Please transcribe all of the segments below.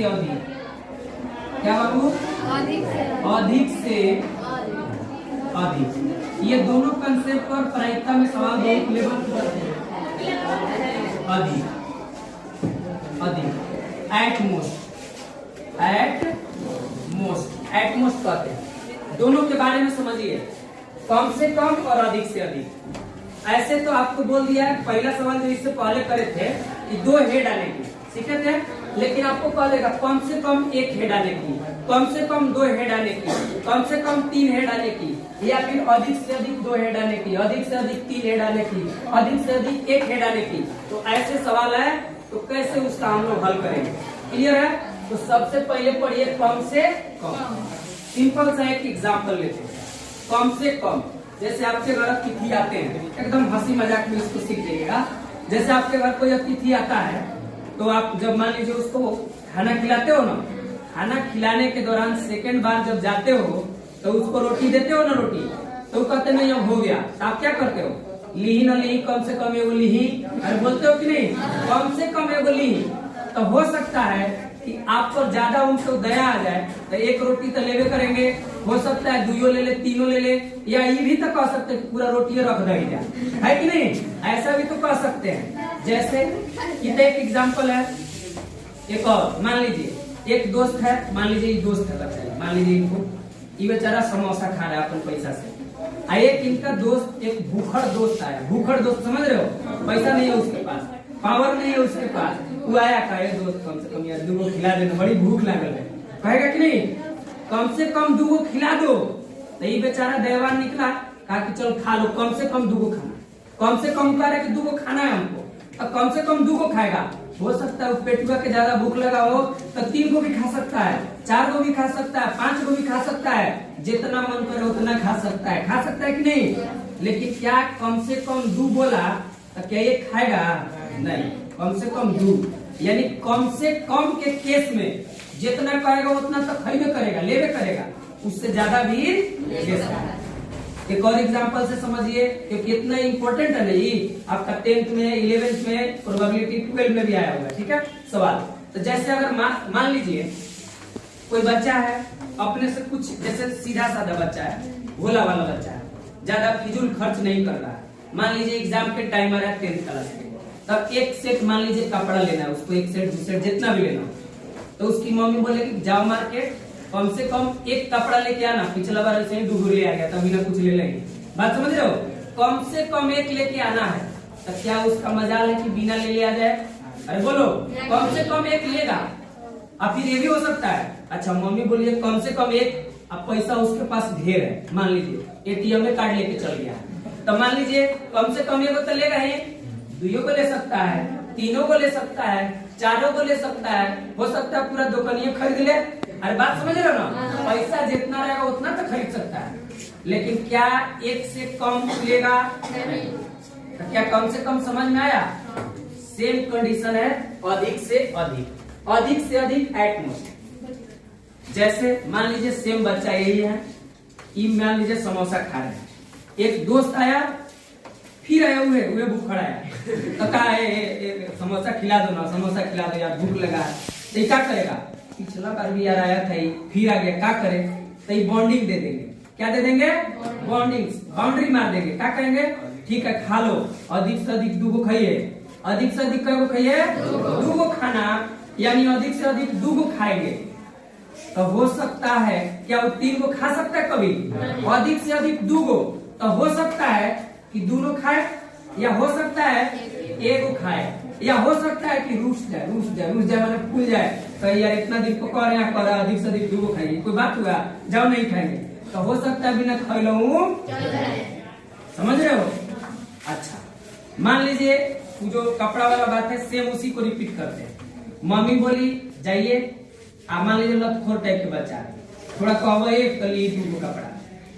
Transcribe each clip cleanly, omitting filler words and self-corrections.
से अधिक। क्या बाबू? अधिक से अधिक। ये दोनों कंसेप्ट पर प्रायिकता में सवाल बहुत लेवल करते हैं। अधिक अधिक, at most, at most, at most कहते हैं। दोनों के बारे में समझिए, कम से कम और अधिक से अधिक। ऐसे तो आपको बोल दिया है, पहला सवाल जो इससे पहले करे थे कि 2 हेड आने की सीखे थे, लेकिन आपको कहेगा कम से कम 1 हेड आने की, कम से कम 2 हेड आने की, कम से कम 3 हेड आने की, या फिर अधिक से अधिक 2 हेड आने की, अधिक से अधिक 3 हेड आने की, अधिक से अधिक 1 हेड आने की। तो ऐसे सवाल है तो कैसे उसका हम लोग हल करेंगे? क्लियर है? तो सबसे पहले पढ़िए कम से कम। सिंपल सा एक एग्जाम्पल लेते हैं, कम से कम। जैसे आपके घर अतिथि आते हैं, एकदम हंसी मजाक में इसको सीख लीजिएगा। जैसे आपके घर कोई अतिथि आता है तो आप जब मान लीजिए उसको खाना खिलाते हो ना, खाना खिलाने के दौरान सेकंड बार जब जाते हो तो उसको रोटी देते हो ना, रोटी तो कहते नहीं अब हो गया, तो आप क्या करते हो? लीही ना लीही, कम से कम एगो लीही, अरे बोलते हो कि नहीं? कम से कम एगो लीही। तो हो सकता है कि आप पर ज्यादा उनको दया आ जाए तो 1 रोटी तो लेवे करेंगे, हो सकता है 2 ले ले, 3 ले ले, या ये भी तो कह सकते हैं पूरा रोटी रख दे, है कि नहीं? ऐसा भी तो कह सकते हैं। जैसे एक एग्जाम्पल है, एक और मान लीजिए एक दोस्त है, मान लीजिए ये दोस्त है बच्चा, मान लीजिए इनको ये बेचारा समोसा खा रहा है अपन पैसा से, एक इनका दोस्त, एक भूखड़ दोस्त आया, भूखड़ दोस्त समझ रहे हो, पैसा नहीं है उसके पास, पावर नहीं है उसके पास, वो आया कहे दोस्त कम से कम यार 2 खिला देना, बड़ी भूख लागल है, कहेगा कि नहीं? कम से कम 2 खिला दो। तो ये बेचारा दयावान निकला, कहा कि चल खा लो, कम से कम 2 खाना, कम से कम कह रहा है कि 2 खाना है हमको, अब कम से कम 2 खाएगा। हो सकता है पेटुआ के ज्यादा भूख लगा हो तो 3 भी खा सकता है, 4 भी खा सकता है, 5 भी खा सकता है, जितना मन करे उतना खा सकता है कि नहीं? लेकिन क्या कम से कम 2 बोला तो क्या ये खाएगा? नहीं, कम से कम 2, यानी कम से कम के केस में जितना कहेगा उतना तो खाइबे करेगा, लेवे करेगा, उससे ज्यादा भी ले सकता है। एक और एग्जांपल से समझिए, क्योंकि इतना इंपॉर्टेंट है नहीं, आपका 10th में, 11th में, प्रोबेबिलिटी 12 में भी आया होगा, ठीक है सवाल। तो जैसे अगर मान लीजिए कोई बच्चा है, अपने से कुछ, जैसे सीधा साधा बच्चा है, भोला वाला बच्चा है, ज्यादा फिजूल खर्च नहीं कर रहा है, मान लीजिए एग्जाम के टाइम आ रहा है 10th क्लास के, तब एक सेट मान लीजिए कपड़ा लेना है उसको, 1 सेट 2 सेट जितना भी लेना, तो उसकी मम्मी बोलेगी जाओ मार्केट, कम से कम 1 कपड़ा लेके आना, पिछला बार ऐसे ही 2 ले आ गया, तभी ना कुछ ले लेंगे, बात समझ रहे हो? कम से कम 1 लेके आना है, तो क्या उसका मजाल है कि बिना ले आ जाए? अरे बोलो, कम से कम 1 लेगा। अब फिर ये भी हो सकता है, अच्छा मम्मी बोलिए कम से कम 1, अब पैसा उसके पास ढेर है, मान लीजिए ATM में कार्ड लेके चल गया, तो मान लीजिए कम से कम 1 तो लेगा ही, 2 को ले सकता है, 3 को ले सकता है, 4 को ले सकता है, हो सकता है पूरा दुकानिया खरीद ले। अरे बात समझ रहे हो ना? पैसा जितना रहेगा उतना तो खरीद सकता है, लेकिन क्या 1 से कम लेगा? नहीं। तो क्या कम से कम समझ में आया? सेम कंडीशन है अधिक से अधिक, अधिक से अधिक एट मोस्ट। जैसे मान लीजिए सेम बच्चा यही है, मान लीजिए समोसा खा रहे हैं, एक दोस्त आया, फिर आया हुए भूख खड़ा है, तो कहा समोसा खिला दो ना, समोसा खिला दो यार, भूख लगा है। तो क्या करेगा? पिछला बार भी यार आया था, फिर आ गया, क्या करे? तो ये बॉन्डिंग दे देंगे, क्या दे देंगे? बॉन्डिंग, बाउंड्री मार देंगे, क्या कहेंगे? ठीक है खा लो, अधिक से अधिक 2 खाइए, अधिक से अधिक क्या खाइए? 2 खाना, यानी अधिक से अधिक 2 खाएंगे। तो हो सकता है क्या वो 3 खा सकता है कभी? अधिक से अधिक 2, तो हो सकता है कि दोनों खाए, या हो सकता है 1 खाए, या हो सकता है कि रूस जाए माने फूल जाए, तो यार इतना दिन को कर अधिक से अधिक 2 खाएंगे, कोई बात हुआ? जाओ नहीं खाएंगे, तो हो सकता है बिना खैलो समझ रहे हो? अच्छा मान लीजिए जो कपड़ा वाला बात है, सेम उसी को रिपीट करते हैं। मम्मी बोली जाइए, आप मान लीजिए लतखोर टाइप के बच्चा है, थोड़ा कहो 1 लिए 2 कपड़ा,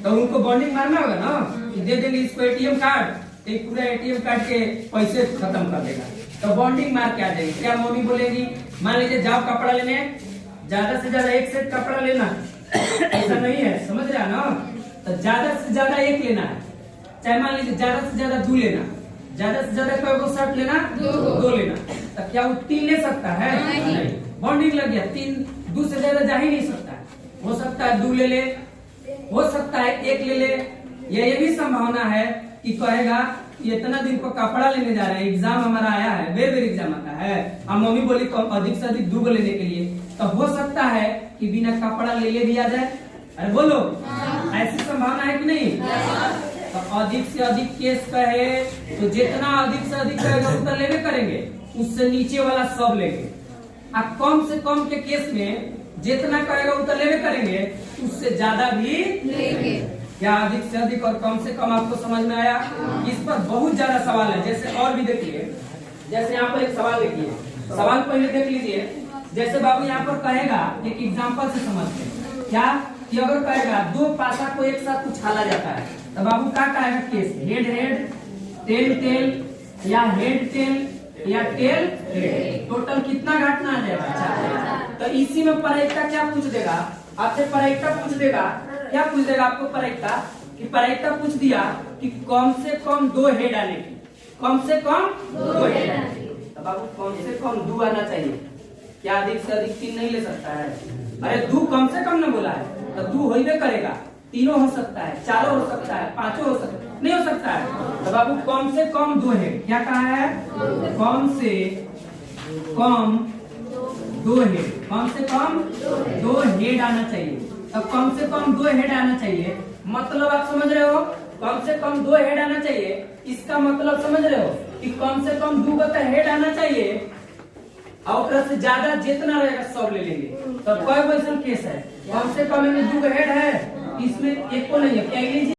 तो उनको बॉन्डिंग मारना होगा ना, दे देंगे इसको ATM कार्ड, तो पूरा ATM कार्ड के पैसे खत्म कर देगा, तो बॉन्डिंग मार के आ जाएगी। क्या मम्मी बोलेगी? मान लीजिए जाओ कपड़ा लेने, ज्यादा से ज्यादा 1 सेट कपड़ा लेना, ऐसा नहीं है, समझ रहा ना? तो ज्यादा से ज्यादा 1 लेना है, चाहे मान लीजिए ज्यादा से ज्यादा 2 लेना, ज्यादा से ज्यादा कोई शर्ट लेना 2 लेना, तो क्या वो 3 ले सकता है? नहीं। बॉन्डिंग लग गया, 3 2 से ज्यादा जा ही नहीं सकता है। हो सकता है 2 ले ले, हो सकता है 1 ले ले, या ये भी संभावना है कि कहेगा कि इतना दिन को कपड़ा लेने जा रहे हैं, एग्जाम हमारा आया है, बेर एग्जाम आता है, हम मम्मी बोली अधिक से अधिक 2 लेने के लिए, तो हो सकता है कि बिना कपड़ा ले भी आ जाए। अरे बोलो, ऐसी संभावना है कि नहीं? तो अधिक से अधिक केस कहे तो जितना अधिक से अधिक कहेगा उतना लेवे करेंगे, उससे नीचे वाला सब लेंगे। अब कम से कम के केस में जितना कहेगा उतना लेवे करेंगे, उससे ज्यादा भी लेंगे। क्या अधिक से अधिक और कम से कम आपको समझ में आया? इस पर बहुत ज्यादा सवाल है। जैसे और भी देखिए, जैसे यहाँ पर एक सवाल देखिए, सवाल पहले देख लीजिए। जैसे बाबू यहाँ पर कहेगा, एक एग्जाम्पल से समझते हैं क्या, कि अगर कहेगा 2 पासा को एक साथ उछाला जाता है, तो बाबू क्या कहेगा case? Head head, tail tail, या हेड टेल, या टेल हेड। टोटल कितना घटना आ जाएगा? 4। तो इसी में परायिकता क्या पूछ देगा आपसे? परायिकता पूछ देगा, क्या पूछ देगा आपको? परायिकता कि परायिकता पूछ दिया कि कम से कम 2 हेड आने की, कम से कम 2 हेड आने की। तो बाबू कम से कम 2 आना चाहिए, क्या अधिक से अधिक 3 नहीं ले सकता है? अरे 2 कम से कम न बोला है, तो 2 हो ही करेगा, 3 हो सकता है, 4 हो सकता है, 5 हो सकता है, नहीं हो सकता है। तो बाबू कम से कम 2 हेड, क्या कहा है? कम से कम 2 हेड, कम से कम 2 हेड आना चाहिए। अब कम से कम 2 हेड आना चाहिए, मतलब आप समझ रहे हो? कम से कम 2 हेड आना चाहिए, इसका मतलब समझ रहे हो कि कम से कम 2 का हेड आना चाहिए, और से ज्यादा जितना रहेगा सब ले लेंगे। तो कोई वैसा केस है, कम से कम 2 हेड है, इसमें एक को नहीं है, क्या लीजिए